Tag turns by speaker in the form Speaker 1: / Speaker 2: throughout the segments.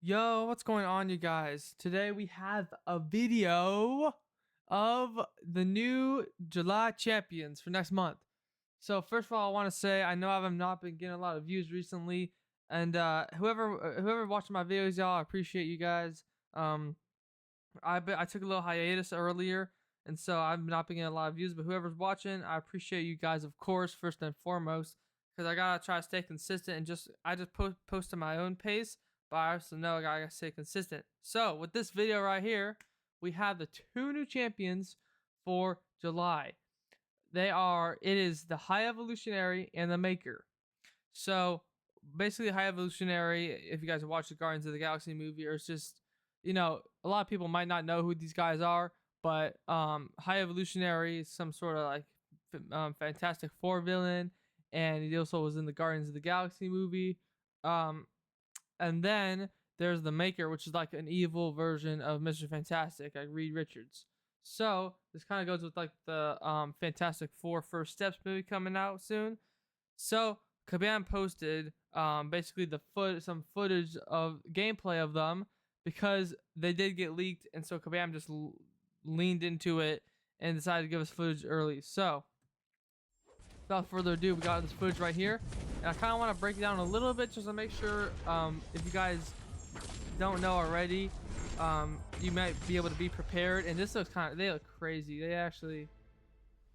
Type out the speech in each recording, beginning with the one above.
Speaker 1: Yo, what's going on, you guys? Today we have a video of the new July champions for next month. So first of all, I want to say I know I have not been getting a lot of views recently, and whoever watching my videos, y'all, I appreciate you guys. Um, I took a little hiatus earlier, and so I've not been getting a lot of views. But whoever's watching, I appreciate you guys, of course, first and foremost, because I gotta try to stay consistent and I just post at my own pace, but I also know I gotta stay consistent. So with this video right here, we have the two new champions for July. It is the High Evolutionary and the Maker. So basically, High Evolutionary, if you guys have watched the Guardians of the Galaxy movie, or it's just, a lot of people might not know who these guys are, but High Evolutionary is some sort of like Fantastic Four villain, and he also was in the Guardians of the Galaxy movie. Um, and then there's the Maker, which is like an evil version of Mr. Fantastic, like Reed Richards. So this kind of goes with like the Fantastic Four First Steps movie coming out soon. So Kabam posted basically some footage of gameplay of them because they did get leaked, and so Kabam just leaned into it and decided to give us footage early. So without further ado, we got this footage right here, and I kind of want to break it down a little bit just to make sure if you guys don't know already, you might be able to be prepared. And this looks they look crazy. They actually,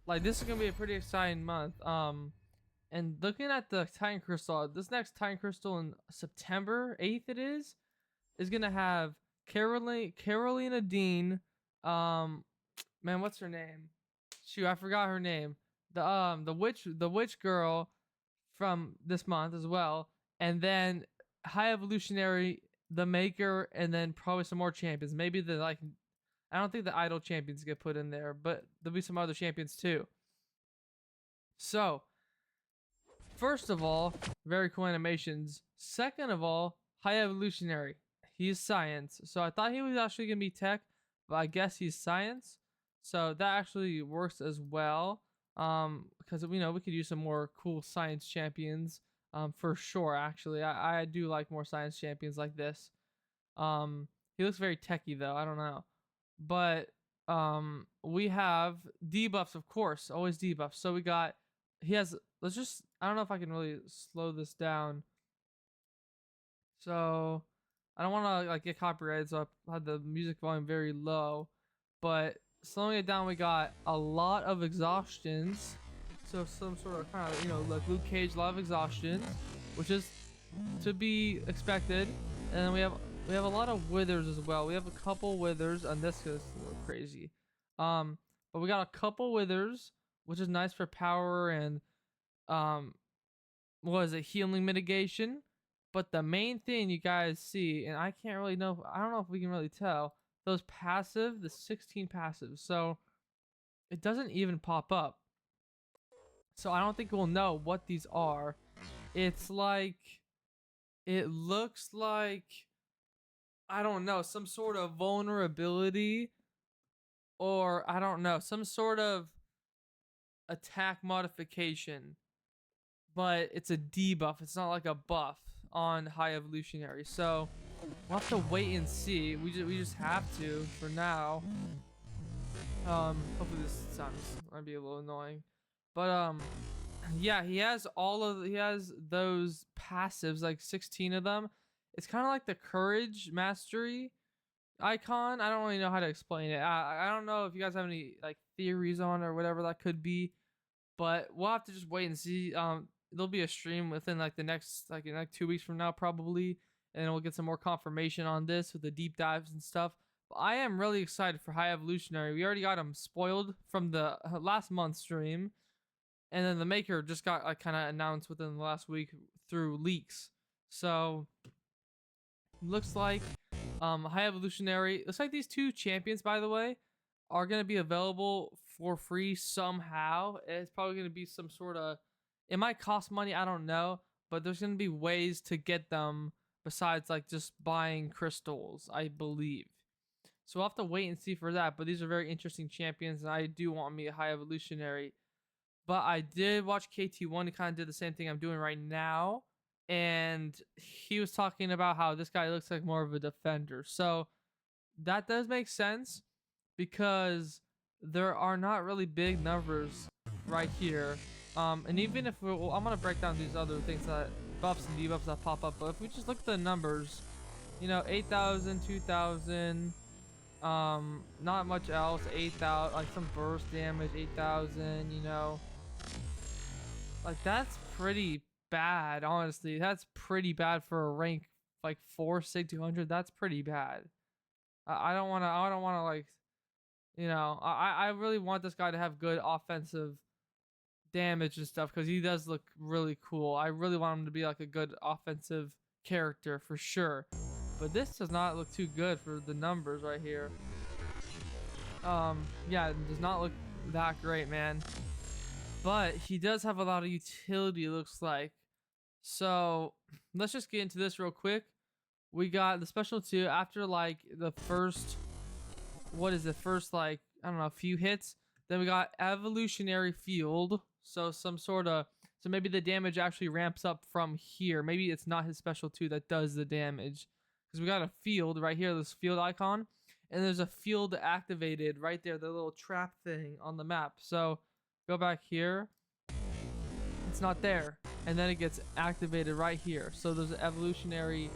Speaker 1: like, this is gonna be a pretty exciting month. And looking at the Titan Crystal, this next Titan Crystal in September 8th is gonna have Carolina Dean, man, what's her name? Shoot, I forgot her name. The witch girl from this month as well, and then High Evolutionary, the Maker, and then probably some more champions. Maybe I don't think the Idol champions get put in there, but there'll be some other champions too. So first of all, very cool animations. Second of all, High Evolutionary. He's science. So I thought he was actually going to be tech, but I guess he's science. So that actually works as well. Because we could use some more cool science champions. For sure, actually. I do like more science champions like this. He looks very techy though. I don't know. But we have debuffs, of course. Always debuffs. So he has, I don't know if I can really slow this down. So I don't want to like get copyrighted, so I had the music volume very low. But slowing it down, we got a lot of exhaustions. So some sort of kind of, like Luke Cage, a lot of exhaustions, which is to be expected. And then we have a lot of withers as well. We have a couple withers, and this is a little crazy. But we got a couple withers, which is nice for power and was it healing mitigation. But the main thing you guys see, and I can't really know, I don't know if we can really tell, those passive, the 16 passives. So it doesn't even pop up. So I don't think we'll know what these are. It's like, it looks like, I don't know, some sort of vulnerability, or I don't know, some sort of attack modification, but it's a debuff. It's not like a buff on High Evolutionary. So we'll have to wait and see. We just have to for now. Hopefully this sounds might be a little annoying, but yeah, he has those passives, like 16 of them. It's kind of like the courage mastery icon. I don't really know how to explain it. I don't know if you guys have any like theories on or whatever that could be, but we'll have to just wait and see. There'll be a stream within like the next in like 2 weeks from now probably, and then we'll get some more confirmation on this with the deep dives and stuff. But I am really excited for High Evolutionary. We already got him spoiled from the last month's stream, and then the Maker just got like kind of announced within the last week through leaks. So looks like High Evolutionary. Looks like these two champions, by the way, are gonna be available for free somehow. It's probably gonna be some sort of. It might cost money. I don't know, but there's gonna be ways to get them besides like just buying crystals, I believe. So we'll have to wait and see for that. But these are very interesting champions, and I do want me a High Evolutionary. But I did watch KT1. He kind of did the same thing I'm doing right now. and he was talking about how this guy looks like more of a defender. So that does make sense because there are not really big numbers right here. And even if well, I'm gonna break down these other things that buffs and debuffs that pop up, but if we just look at the numbers, 8,000, 2,000, not much else, 8,000, like some burst damage, 8,000, like that's pretty bad, honestly. That's pretty bad for a rank like 4 sig 200. That's pretty bad. I don't want to like, I really want this guy to have good offensive damage and stuff because he does look really cool. I really want him to be like a good offensive character for sure. But this does not look too good for the numbers right here. Yeah, it does not look that great, man. But he does have a lot of utility, it looks like. So let's just get into this real quick. We got the special 2 after like the first, what is the first, like, I don't know, a few hits. Then we got Evolutionary Field. So so maybe the damage actually ramps up from here. Maybe it's not his special 2 that does the damage. Because we got a field right here, this field icon. And there's a field activated right there, the little trap thing on the map. So go back here. It's not there. And then it gets activated right here. So there's an evolutionary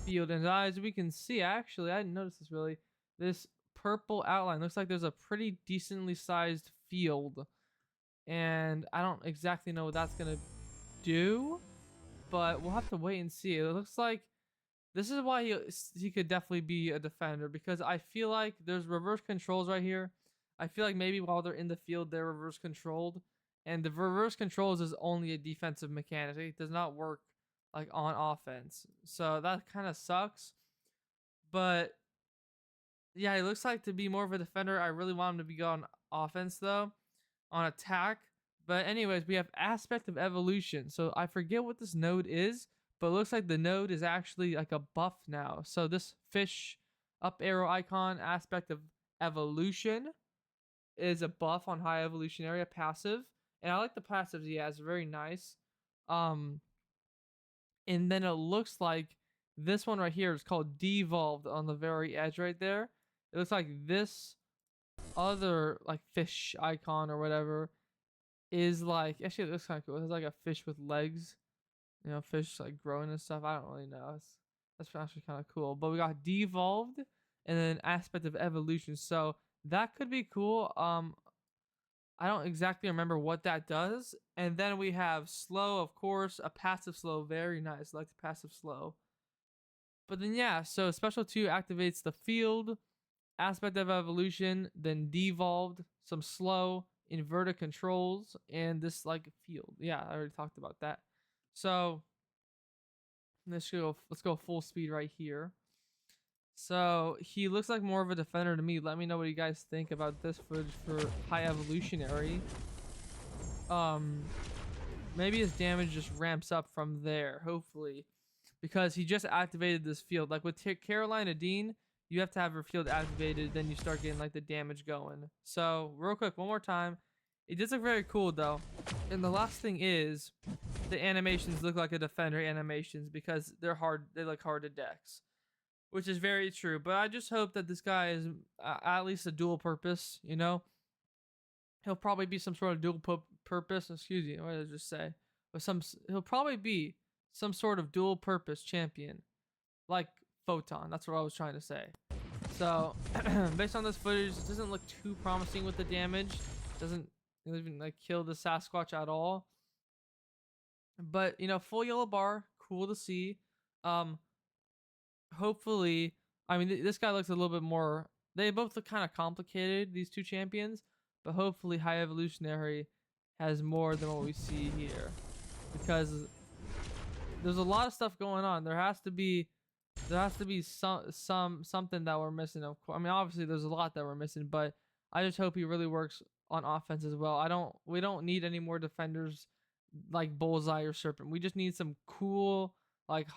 Speaker 1: field. And as we can see, actually, I didn't notice this really. This purple outline looks like there's a pretty decently sized field. And I don't exactly know what that's going to do. But we'll have to wait and see. It looks like this is why he could definitely be a defender, because I feel like there's reverse controls right here. I feel like maybe while they're in the field, they're reverse controlled. And the reverse controls is only a defensive mechanic. It does not work like on offense. So that kind of sucks. But yeah, he looks like to be more of a defender. I really want him to be on offense though, on attack. But anyways, we have aspect of evolution. So I forget what this node is, but it looks like the node is actually like a buff now. So this fish up arrow icon, aspect of evolution, is a buff on high evolutionary, a passive. And I like the passives he has, very nice. And then it looks like this one right here is called devolved on the very edge right there. It looks like this other like fish icon or whatever is like, actually it looks kind of cool. It's like a fish with legs, fish like growing and stuff. I don't really know. That's actually kind of cool. But we got devolved and then aspect of evolution. So that could be cool. I don't exactly remember what that does. And then we have slow, of course, a passive slow, very nice. I like the passive slow. But then yeah, so special 2 activates the field, aspect of evolution, then devolved, some slow, inverted controls, and this like field. Yeah, I already talked about that. So let's go full speed right here. So he looks like more of a defender to me. Let me know what you guys think about this footage for high evolutionary. Maybe his damage just ramps up from there, hopefully, because he just activated this field. Like with Carolina Dean, you have to have her field activated, then you start getting like the damage going. So real quick, one more time. It does look very cool though. And the last thing is the animations look like a defender animations because they're hard. They look hard to dex, which is very true. But I just hope that this guy is at least a dual purpose. He'll probably be some sort of dual purpose. Excuse me, what did I just say? But he'll probably be some sort of dual purpose champion, like Photon. That's what I was trying to say. So based on this footage, it doesn't look too promising with the damage. Doesn't even like kill the Sasquatch at all. But full yellow bar, cool to see. Hopefully, I mean this guy looks a little bit more. They both look kind of complicated, these two champions. But hopefully, high evolutionary has more than what we see here, because there's a lot of stuff going on. There has to be something that we're missing. Of course, I mean obviously there's a lot that we're missing, but I just hope he really works on offense as well. We don't need any more defenders like Bullseye or Serpent. We just need some cool like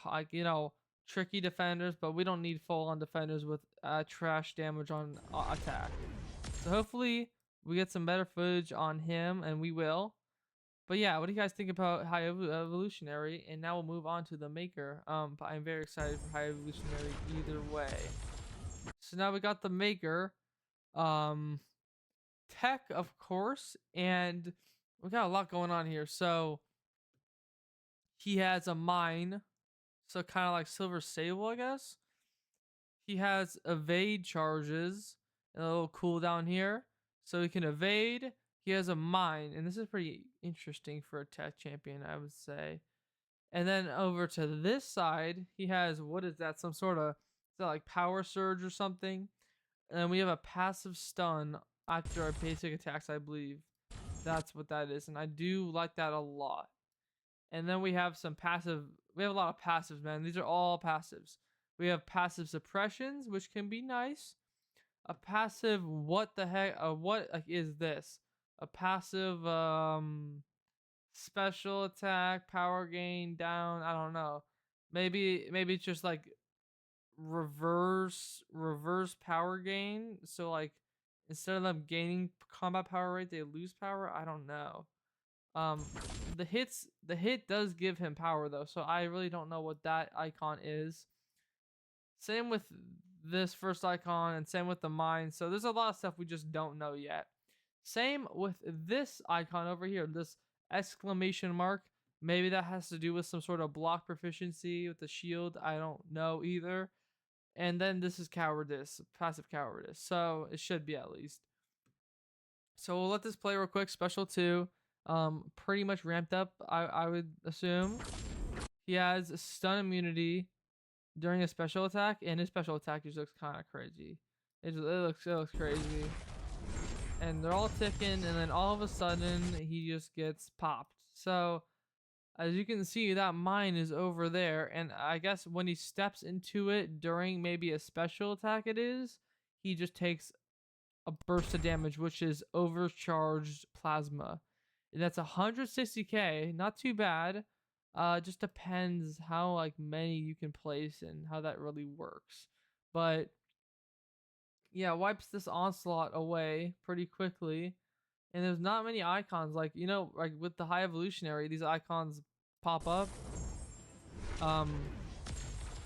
Speaker 1: tricky defenders, but we don't need full on defenders with trash damage on attack. So hopefully we get some better footage on him, and we will. But yeah, what do you guys think about High Evolutionary? And now we'll move on to the Maker. But I'm very excited for High Evolutionary either way. So now we got the Maker, um, Tech, of course, and we got a lot going on here. So he has a mine, so kind of like Silver Sable, I guess. He has evade charges and a little cooldown here, so he can evade. He has a mine, and this is pretty interesting for a tech champion, I would say. And then over to this side, he has, what is that? Some sort of, is that like power surge or something? And then we have a passive stun after our basic attacks, I believe. That's what that is, and I do like that a lot. And then we have some passive. We have a lot of passives, man. These are all passives. We have passive suppressions, which can be nice. A passive, what the heck? What is this? A passive special attack, power gain down. I don't know. Maybe it's just like reverse power gain. So like instead of them gaining combat power rate, they lose power. I don't know. Um, the hit does give him power though, so I really don't know what that icon is. Same with this first icon, and same with the mine. So there's a lot of stuff we just don't know yet. Same with this icon over here, this exclamation mark. Maybe that has to do with some sort of block proficiency with the shield. I don't know either. And then this is cowardice, passive cowardice. So it should be at least. So we'll let this play real quick. Special 2. Pretty much ramped up, I would assume. He has stun immunity during a special attack, and his special attack just looks kind of crazy. It looks crazy. And they're all ticking, and then all of a sudden, he just gets popped. So, as you can see, that mine is over there, and I guess when he steps into it during maybe a special attack he just takes a burst of damage, which is overcharged plasma. And that's 160k, not too bad. Just depends how like many you can place and how that really works. But yeah, wipes this onslaught away pretty quickly. And there's not many icons, like, you know, like with the High Evolutionary, these icons pop up.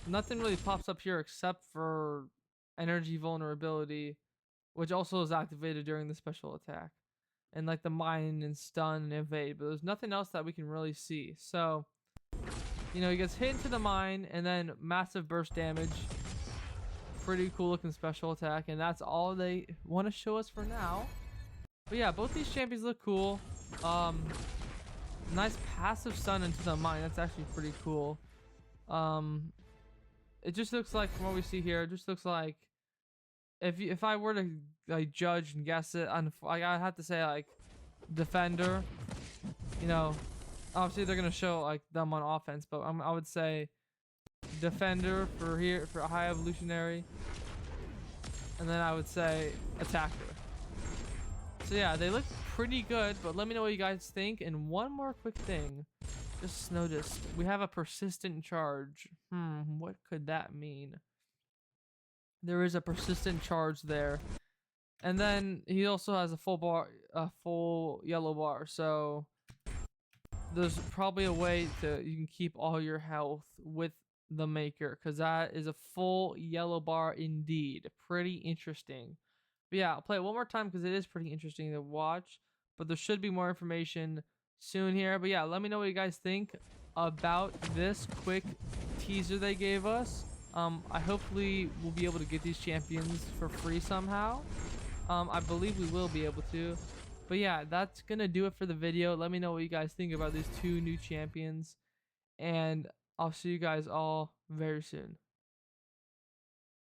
Speaker 1: Nothing really pops up here except for energy vulnerability, which also is activated during the special attack, and like the mine and stun and evade, but there's nothing else that we can really see. So, you know, he gets hit into the mine and then massive burst damage. Pretty cool looking special attack, and that's all they want to show us for now. But yeah, both these champions look cool. Nice passive stun into the mine. That's actually pretty cool. It just looks like, from what we see here, it just looks like if I were to like judge and guess it, I'd have to say like defender. You know, obviously they're gonna show like them on offense, but I would say defender for here for High Evolutionary, and then I would say attacker. So yeah, they look pretty good, but let me know what you guys think. And one more quick thing, just noticed we have a persistent charge. What could that mean? There is a persistent charge there, and then he also has a full yellow bar. So there's probably a way you can keep all your health with the Maker, because that is a full yellow bar indeed. Pretty interesting. But yeah, I'll play it one more time because it is pretty interesting to watch. But there should be more information soon here. But yeah, let me know what you guys think about this quick teaser they gave us. I hopefully will be able to get these champions for free somehow. I believe we will be able to. But yeah, that's gonna do it for the video. Let me know what you guys think about these 2 new champions, and I'll see you guys all very soon.